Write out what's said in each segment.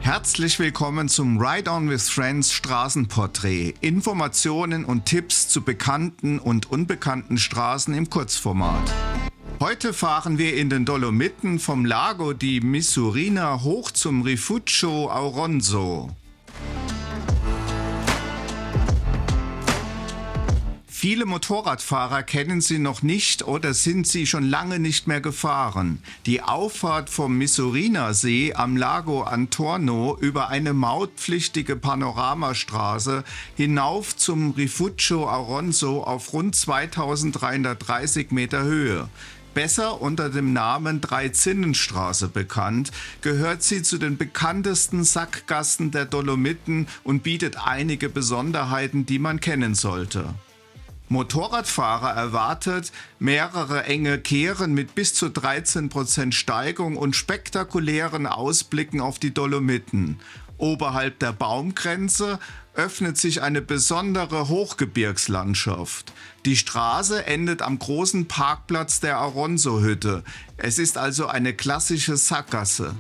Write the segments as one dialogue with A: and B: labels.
A: Herzlich willkommen zum Ride On with Friends Straßenporträt. Informationen und Tipps zu bekannten und unbekannten Straßen im Kurzformat. Heute fahren wir in den Dolomiten vom Lago di Misurina hoch zum Rifugio Auronzo. Viele Motorradfahrer kennen sie noch nicht oder sind sie schon lange nicht mehr gefahren. Die Auffahrt vom Misurina-See am Lago Antorno über eine mautpflichtige Panoramastraße hinauf zum Rifugio Auronzo auf rund 2330 Meter Höhe. Besser unter dem Namen Dreizinnenstraße bekannt, gehört sie zu den bekanntesten Sackgassen der Dolomiten und bietet einige Besonderheiten, die man kennen sollte. Motorradfahrer erwartet mehrere enge Kehren mit bis zu 13% Steigung und spektakulären Ausblicken auf die Dolomiten. Oberhalb der Baumgrenze öffnet sich eine besondere Hochgebirgslandschaft. Die Straße endet am großen Parkplatz der Auronzo-Hütte. Es ist also eine klassische Sackgasse.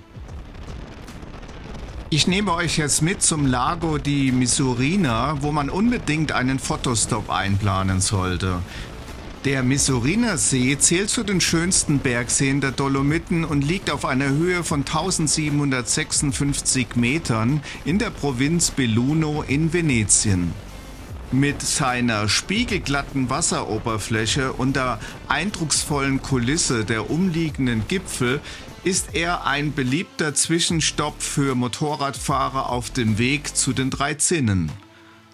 A: Ich nehme euch jetzt mit zum Lago di Misurina, wo man unbedingt einen Fotostop einplanen sollte. Der Misurina-See zählt zu den schönsten Bergseen der Dolomiten und liegt auf einer Höhe von 1756 Metern in der Provinz Belluno in Venetien. Mit seiner spiegelglatten Wasseroberfläche und der eindrucksvollen Kulisse der umliegenden Gipfel ist er ein beliebter Zwischenstopp für Motorradfahrer auf dem Weg zu den Dreizinnen.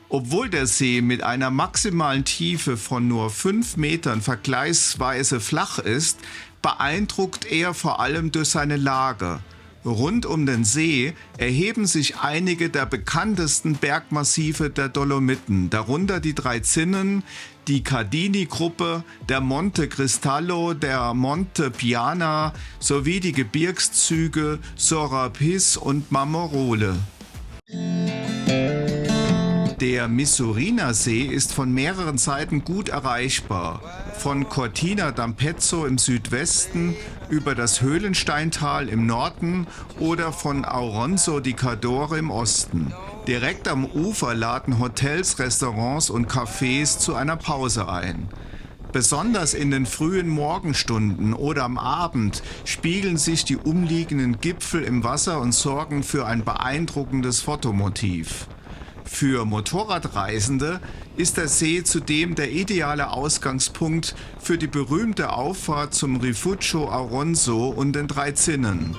A: Obwohl der See mit einer maximalen Tiefe von nur 5 Metern vergleichsweise flach ist, beeindruckt er vor allem durch seine Lage. Rund um den See erheben sich einige der bekanntesten Bergmassive der Dolomiten, darunter die Dreizinnen, die Cardini-Gruppe, der Monte Cristallo, der Monte Piana sowie die Gebirgszüge Sorapis und Marmorole. Der Misurina-See ist von mehreren Seiten gut erreichbar. Von Cortina d'Ampezzo im Südwesten über das Höhlensteintal im Norden oder von Auronzo di Cadore im Osten. Direkt am Ufer laden Hotels, Restaurants und Cafés zu einer Pause ein. Besonders in den frühen Morgenstunden oder am Abend spiegeln sich die umliegenden Gipfel im Wasser und sorgen für ein beeindruckendes Fotomotiv. Für Motorradreisende ist der See zudem der ideale Ausgangspunkt für die berühmte Auffahrt zum Rifugio Auronzo und den Dreizinnen.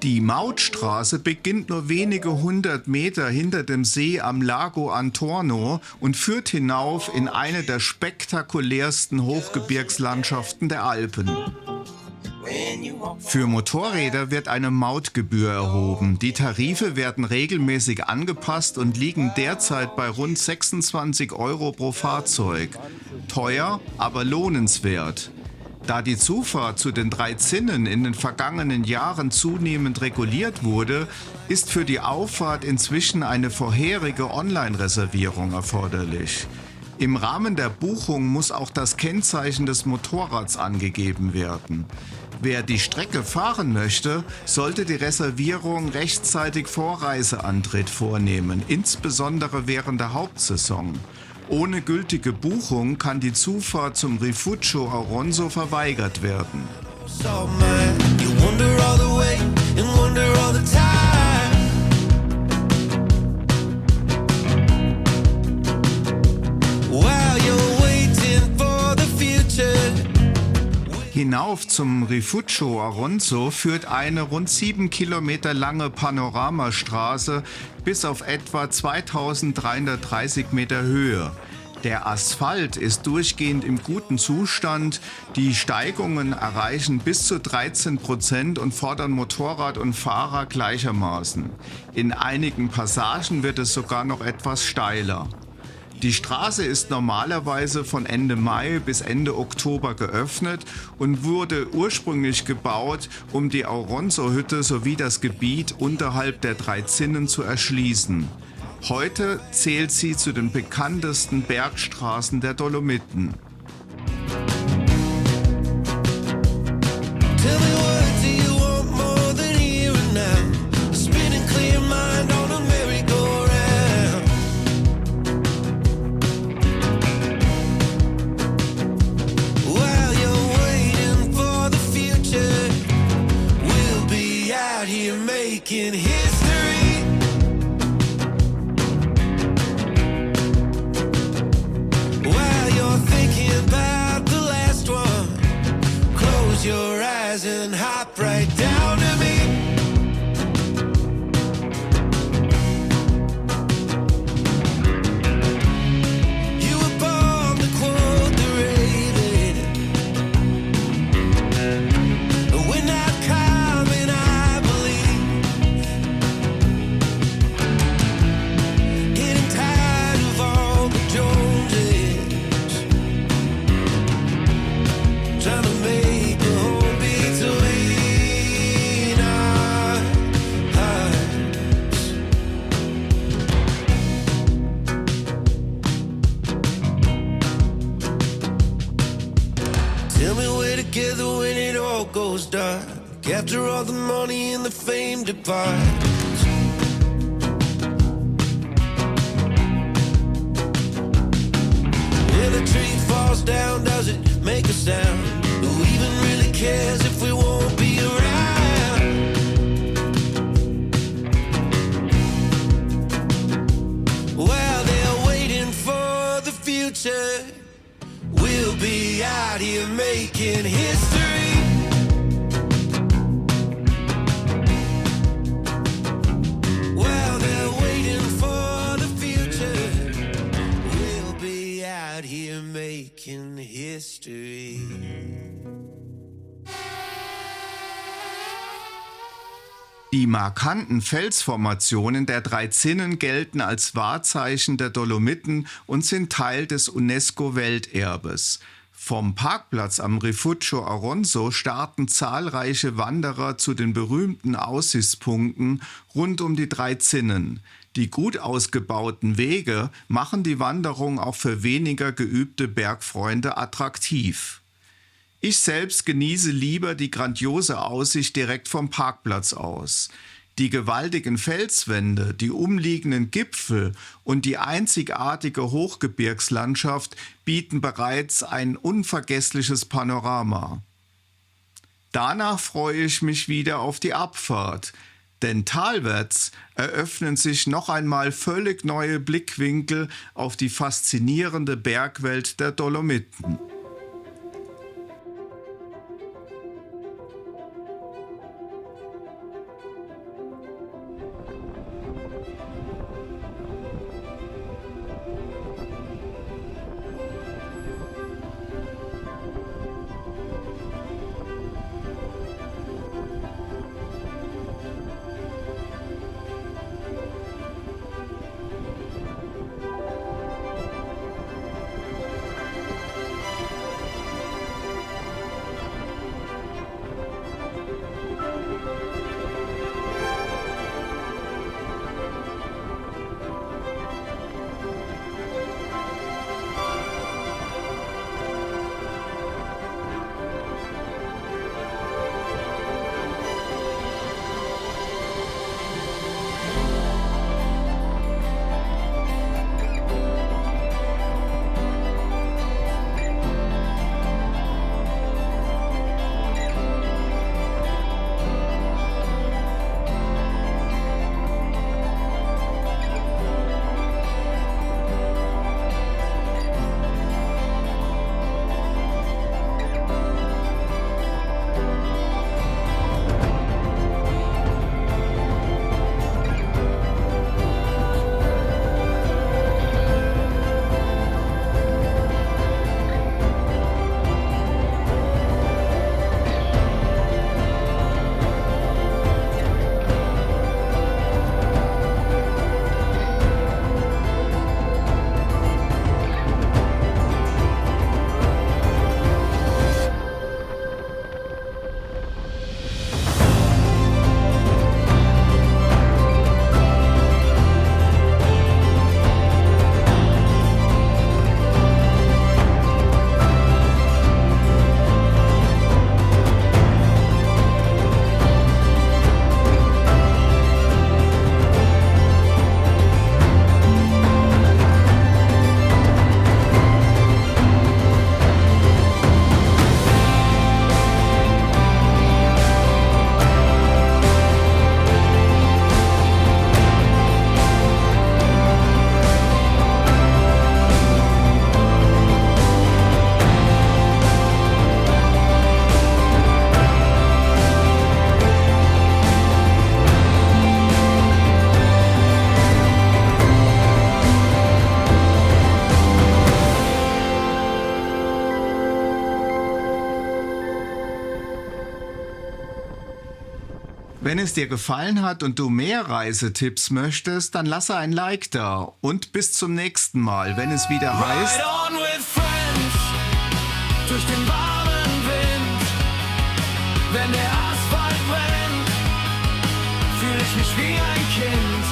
A: Die Mautstraße beginnt nur wenige 100 Meter hinter dem See am Lago Antorno und führt hinauf in eine der spektakulärsten Hochgebirgslandschaften der Alpen. Für Motorräder wird eine Mautgebühr erhoben. Die Tarife werden regelmäßig angepasst und liegen derzeit bei rund 26 € pro Fahrzeug. Teuer, aber lohnenswert. Da die Zufahrt zu den Dreizinnen in den vergangenen Jahren zunehmend reguliert wurde, ist für die Auffahrt inzwischen eine vorherige Online-Reservierung erforderlich. Im Rahmen der Buchung muss auch das Kennzeichen des Motorrads angegeben werden. Wer die Strecke fahren möchte, sollte die Reservierung rechtzeitig vor Reiseantritt vornehmen, insbesondere während der Hauptsaison. Ohne gültige Buchung kann die Zufahrt zum Rifugio Auronzo verweigert werden. Hinauf zum Rifugio Auronzo führt eine rund 7 Kilometer lange Panoramastraße bis auf etwa 2330 Meter Höhe. Der Asphalt ist durchgehend im guten Zustand, die Steigungen erreichen bis zu 13% und fordern Motorrad und Fahrer gleichermaßen. In einigen Passagen wird es sogar noch etwas steiler. Die Straße ist normalerweise von Ende Mai bis Ende Oktober geöffnet und wurde ursprünglich gebaut, um die Auronzo-Hütte sowie das Gebiet unterhalb der Dreizinnen zu erschließen. Heute zählt sie zu den bekanntesten Bergstraßen der Dolomiten. Tell me what do you want more than here and now?
B: making history. While you're thinking about the last one, close your eyes and hop right down to me. You were born to quote the Raven. We're not coming, I believe. Getting tired of all the Joneses, trying to make a home between our hearts. Tell me we're together when it all goes dark, after all the money and the fame departs. When a tree falls down, does it make a sound? Who even really cares if we won't be around? While they're waiting for the future, we'll be out here making history. While they're waiting for the future, we'll be out here making history.
A: Die markanten Felsformationen der drei Zinnen gelten als Wahrzeichen der Dolomiten und sind Teil des UNESCO-Welterbes. Vom Parkplatz am Rifugio Auronzo starten zahlreiche Wanderer zu den berühmten Aussichtspunkten rund um die drei Zinnen. Die gut ausgebauten Wege machen die Wanderung auch für weniger geübte Bergfreunde attraktiv. Ich selbst genieße lieber die grandiose Aussicht direkt vom Parkplatz aus. Die gewaltigen Felswände, die umliegenden Gipfel und die einzigartige Hochgebirgslandschaft bieten bereits ein unvergessliches Panorama. Danach freue ich mich wieder auf die Abfahrt, denn talwärts eröffnen sich noch einmal völlig neue Blickwinkel auf die faszinierende Bergwelt der Dolomiten. Wenn es dir gefallen hat und du mehr Reisetipps möchtest, dann lasse ein Like da und bis zum nächsten Mal, wenn es wieder heißt
B: Ride on with friends, durch den warmen Wind. Wenn der Asphalt brennt, fühle ich mich wie ein Kind.